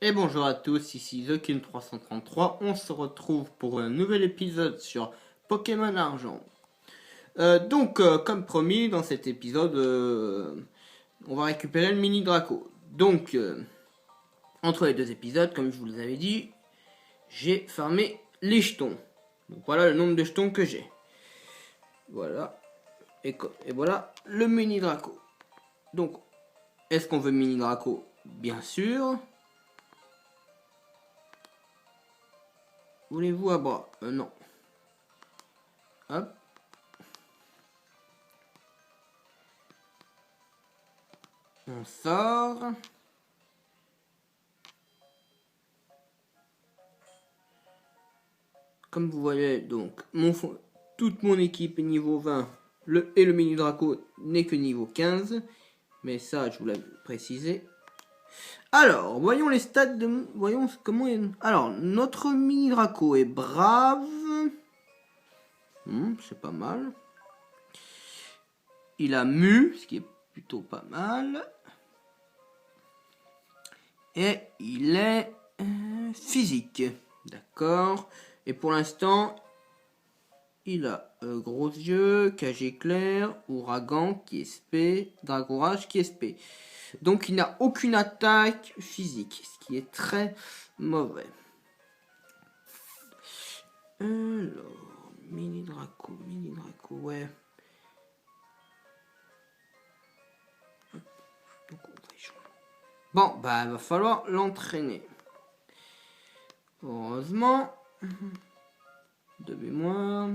Et bonjour à tous, ici TheKin333. On se retrouve pour un nouvel épisode sur Pokémon Argent. Comme promis, dans cet épisode, on va récupérer le mini Draco. Entre les deux épisodes, comme je vous l'avais dit, j'ai farmé les jetons. Donc voilà le nombre de jetons que j'ai. Voilà. Et voilà le mini Draco. Donc, est-ce qu'on veut mini Draco? Bien sûr. Voulez-vous à bras? Non. Hop. On sort. Comme vous voyez, donc, toute mon équipe est niveau 20. Et le mini Draco n'est que niveau 15. Mais ça, je vous l'avais précisé. Alors, voyons les stats de... Voyons comment il... Alors, notre mini Draco est brave. C'est pas mal. Il a mu, ce qui est plutôt pas mal. Et il est physique. D'accord. Et pour l'instant, il a gros yeux, cage éclair, ouragan qui est SP, dragourage qui est SP. Donc il n'a aucune attaque physique, ce qui est très mauvais. Alors, mini Draco, ouais. Bon, bah il va falloir l'entraîner. Heureusement. De mémoire.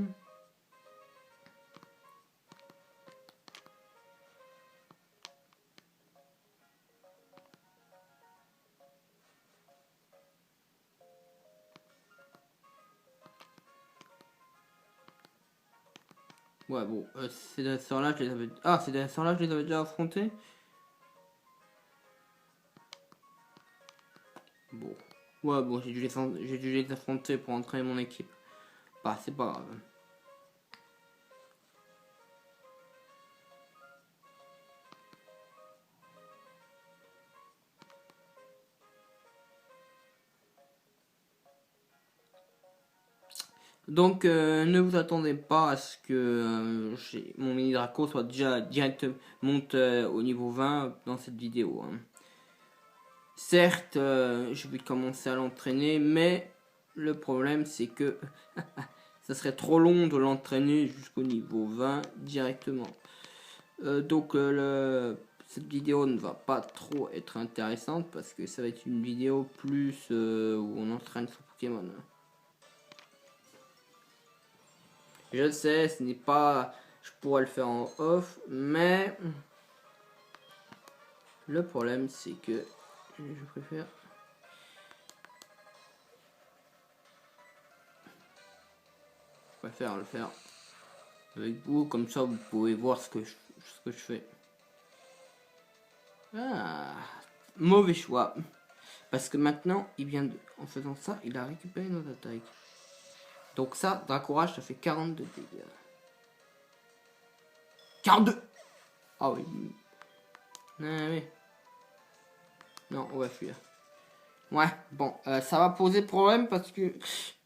Ouais, bon, ces dresseurs-là, je les avais... Ah, ces dresseurs-là, je les avais déjà affrontés. Bon. Ouais, bon, j'ai dû les affronter pour entraîner mon équipe. Bah, c'est pas grave. Donc, ne vous attendez pas à ce que mon mini Draco soit déjà monte au niveau 20 dans cette vidéo. Hein. Certes, je vais commencer à l'entraîner, mais le problème c'est que ça serait trop long de l'entraîner jusqu'au niveau 20 directement. Cette vidéo ne va pas trop être intéressante parce que ça va être une vidéo plus où on entraîne son Pokémon. Je le sais, ce n'est pas... Je pourrais le faire en off, mais... Le problème, c'est que... Je préfère... le faire avec vous, comme ça vous pouvez voir ce que je fais. Ah, mauvais choix. Parce que maintenant, en faisant ça, il a récupéré nos attaques. Donc ça, Dracourage, ça fait 42 dégâts. 42! Ah oui. Ah oui. Non, on va fuir. Ouais, bon, ça va poser problème parce que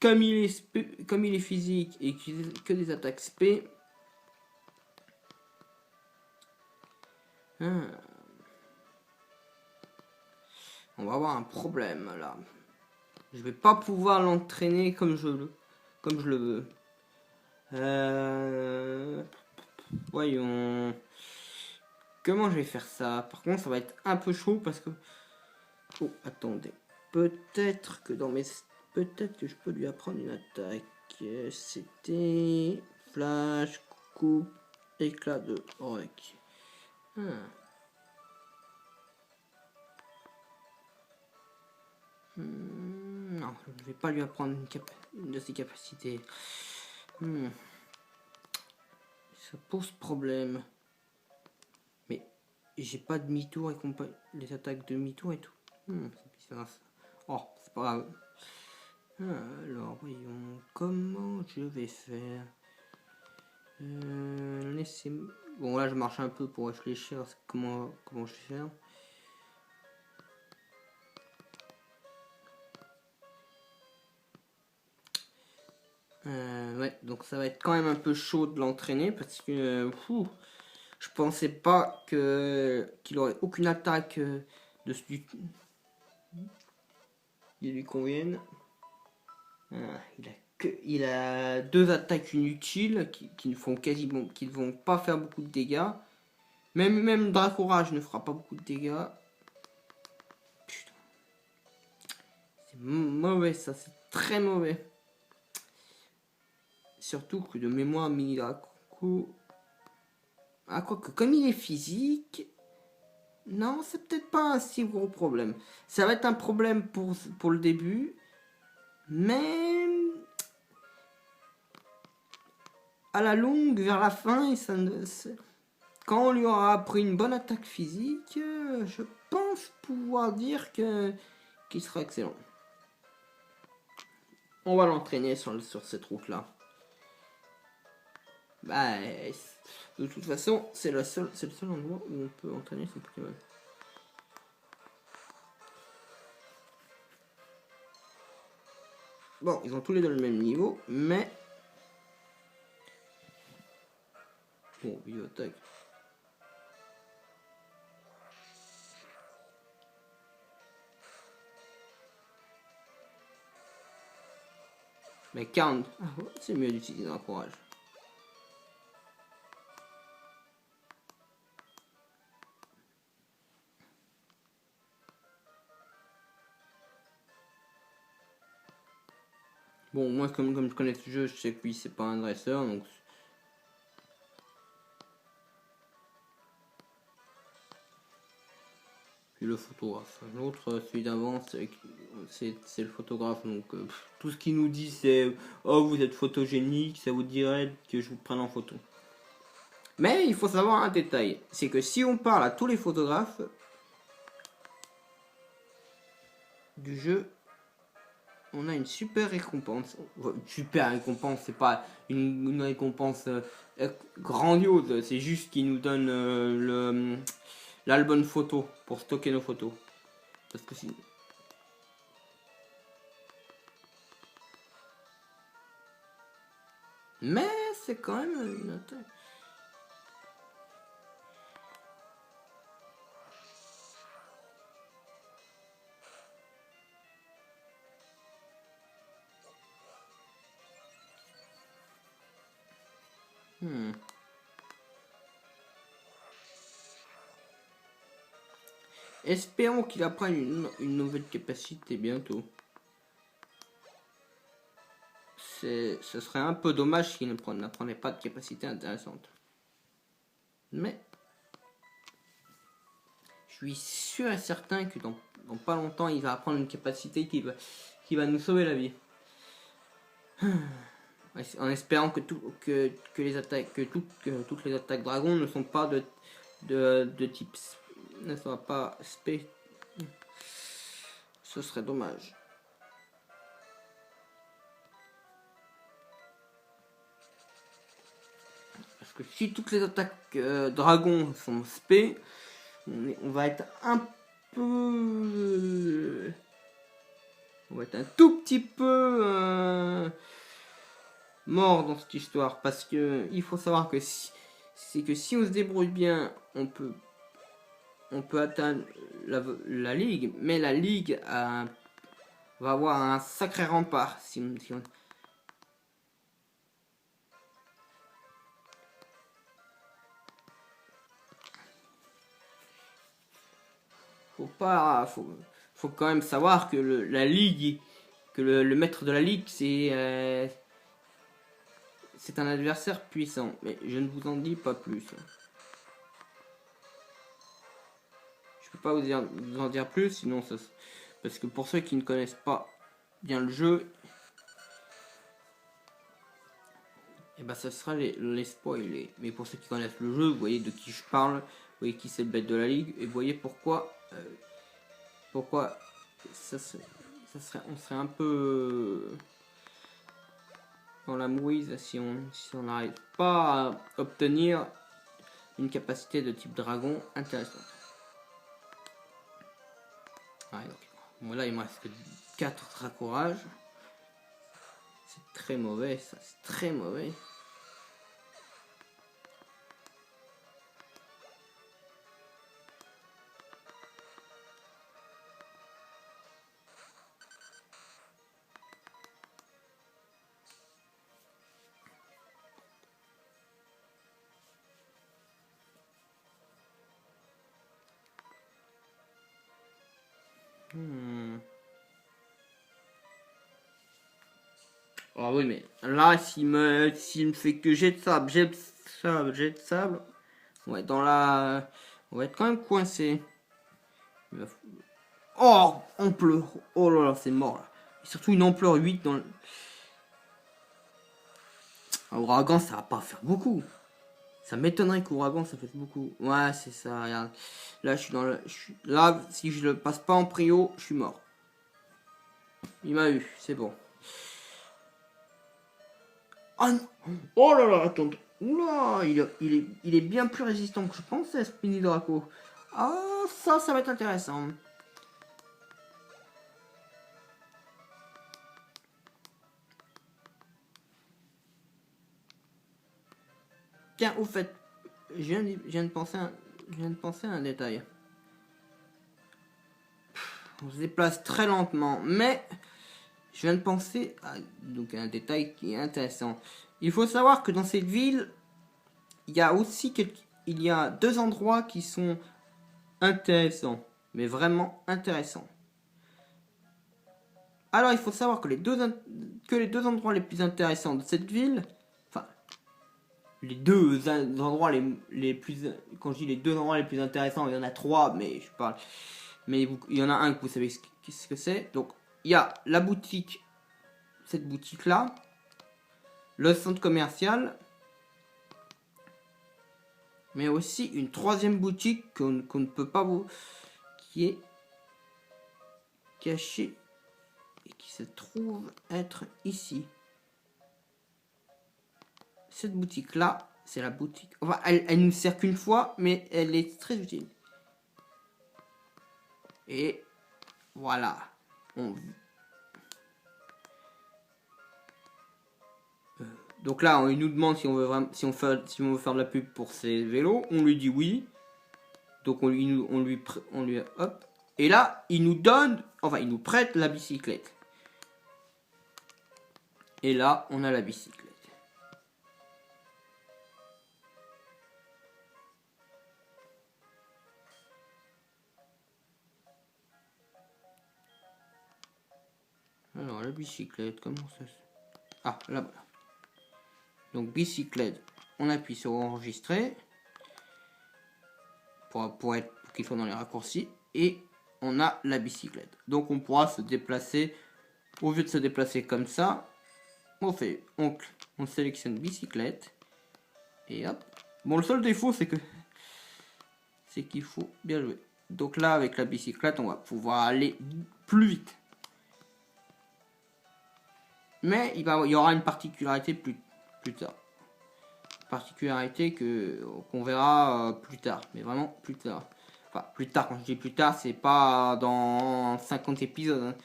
comme il est physique et qu'il a que des attaques SP, on va avoir un problème là. Je vais pas pouvoir l'entraîner comme je le veux. Voyons. Comment je vais faire ça? Par contre, ça va être un peu chaud parce que... Oh, attendez. Peut-être que je peux lui apprendre une attaque. C'était... Flash, coupe, éclat de rock. Non, je ne vais pas lui apprendre une de ses capacités. Ça pose problème. Mais j'ai pas demi-tour et les attaques de demi-tour et tout. C'est bizarre ça. Oh, c'est pas grave. Alors, voyons comment je vais faire. Laissez-moi... Bon, là, je marche un peu pour réfléchir à comment je vais faire. Ouais, donc ça va être quand même un peu chaud de l'entraîner parce que je pensais pas qu'il aurait aucune attaque qui lui convienne. Ah, il a deux attaques inutiles qui ne font quasiment, qui ne vont pas faire beaucoup de dégâts. Même Dracourage ne fera pas beaucoup de dégâts. Putain. C'est mauvais ça, c'est très mauvais. Surtout que de mémoire Mini Draco. Ah, quoique, comme il est physique. Non, c'est peut-être pas un si gros problème. Ça va être un problème pour le début. Mais. À la longue, vers la fin, quand on lui aura appris une bonne attaque physique, je pense pouvoir dire qu'il sera excellent. On va l'entraîner sur cette route-là. Bah, de toute façon, c'est le seul endroit où on peut entraîner son Pokémon. Bon, ils ont tous les deux le même niveau, mais... Bon, bio-attaque. Mais 40, c'est mieux d'utiliser un courage. Bon, moi, comme je connais ce jeu, je sais que lui, c'est pas un dresseur, donc... Puis le photographe. L'autre, celui d'avant, c'est le photographe, donc tout ce qu'il nous dit, c'est « Oh, vous êtes photogénique, ça vous dirait que je vous prenne en photo ». Mais il faut savoir un détail, c'est que si on parle à tous les photographes du jeu, on a une super récompense. Une super récompense, c'est pas une récompense grandiose, c'est juste qu'ils nous donnent l'album photo pour stocker nos photos. Parce que si... Mais c'est quand même une attaque. Espérons qu'il apprenne une nouvelle capacité bientôt. Ce serait un peu dommage qu'il n'apprenait pas de capacité intéressante. Mais je suis sûr et certain que dans pas longtemps, il va apprendre une capacité qui va nous sauver la vie. En espérant que toutes les attaques dragons ne sont pas de type ne sont pas spé. Ce serait dommage. Parce que si toutes les attaques dragons sont spé, on va être un peu... On va être un tout petit peu mort dans cette histoire. Parce que il faut savoir que si on se débrouille bien, on peut atteindre la ligue. Mais la ligue va avoir un sacré rempart. Faut quand même savoir que la ligue, que le maître de la ligue, c'est un adversaire puissant. Mais je ne vous en dis pas plus. Je peux pas vous en dire plus, sinon parce que pour ceux qui ne connaissent pas bien le jeu, et ben ça sera les spoilers. Mais pour ceux qui connaissent le jeu, vous voyez de qui je parle, vous voyez qui c'est le bête de la ligue, et vous voyez pourquoi on serait un peu dans la mouise si on n'arrive pas à obtenir une capacité de type dragon intéressante. Ouais, donc, bon, là il me reste que 4 raccourages. C'est très mauvais, ça, c'est très mauvais. Ah oui, mais là, s'il me fait que jet de sable, jet de sable, jet de sable, on va être on va être quand même coincé. Oh, ampleur. Oh là là, c'est mort là. Et surtout une ampleur 8 dans le... Un ouragan, ça va pas faire beaucoup. Ça m'étonnerait qu'ouragan, ça fasse beaucoup. Ouais, c'est ça, regarde. Là, je suis dans le... Là, si je le passe pas en prio, je suis mort. Il m'a eu, c'est bon. Oh non. Oh là là, attends. Oula, il est bien plus résistant que je pensais, ce mini Draco. Ah, ça va être intéressant. Tiens, au fait, je viens de penser à un détail. On se déplace très lentement, mais je viens de penser à donc, un détail qui est intéressant. Il faut savoir que dans cette ville, il y a aussi il y a deux endroits qui sont intéressants, mais vraiment intéressants. Alors, il faut savoir que les deux endroits les plus intéressants de cette ville, enfin, les deux endroits les plus, quand je dis les deux endroits les plus intéressants, il y en a trois, mais je parle, mais il y en a un que vous savez ce que c'est. Donc, il y a la boutique, cette boutique là, le centre commercial, mais aussi une troisième boutique qu'on ne peut pas vous, qui est cachée et qui se trouve être ici. Cette boutique là, c'est la boutique. Enfin, elle nous sert qu'une fois, mais elle est très utile. Et voilà. Donc là, il nous demande si on veut vraiment, si on veut faire de la pub pour ces vélos. On lui dit oui. Donc on lui hop. Et là, il nous donne, enfin, il nous prête la bicyclette. Et là, on a la bicyclette. Alors, la bicyclette, comment ça se... Ah, là, voilà. Donc, bicyclette, on appuie sur enregistrer. Pour qu'il soit dans les raccourcis. Et on a la bicyclette. Donc, on pourra se déplacer. Au lieu de se déplacer comme ça, on sélectionne bicyclette. Et hop. Bon, le seul défaut, c'est qu'il faut bien jouer. Donc là, avec la bicyclette, on va pouvoir aller plus vite. Mais il y aura une particularité plus tard. Particularité qu'on verra plus tard. Mais vraiment plus tard. Enfin, plus tard, quand je dis plus tard, c'est pas dans 50 épisodes. Hein.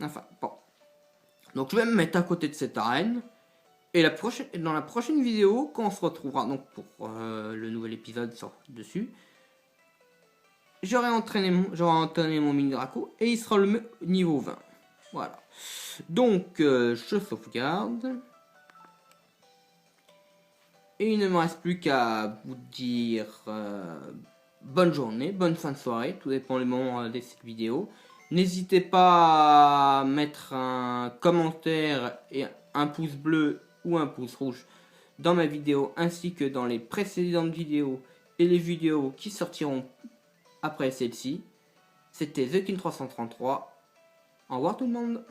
Enfin, bon. Donc je vais me mettre à côté de cette arène. Et dans la prochaine vidéo, quand on se retrouvera donc pour le nouvel épisode dessus, j'aurai entraîné mon mini Draco et il sera le niveau 20. Voilà. Donc, je sauvegarde. Et il ne me reste plus qu'à vous dire bonne journée, bonne fin de soirée, tout dépend du moment de cette vidéo. N'hésitez pas à mettre un commentaire et un pouce bleu ou un pouce rouge dans ma vidéo ainsi que dans les précédentes vidéos et les vidéos qui sortiront après celle-ci. C'était TheKin333. Au revoir tout le monde.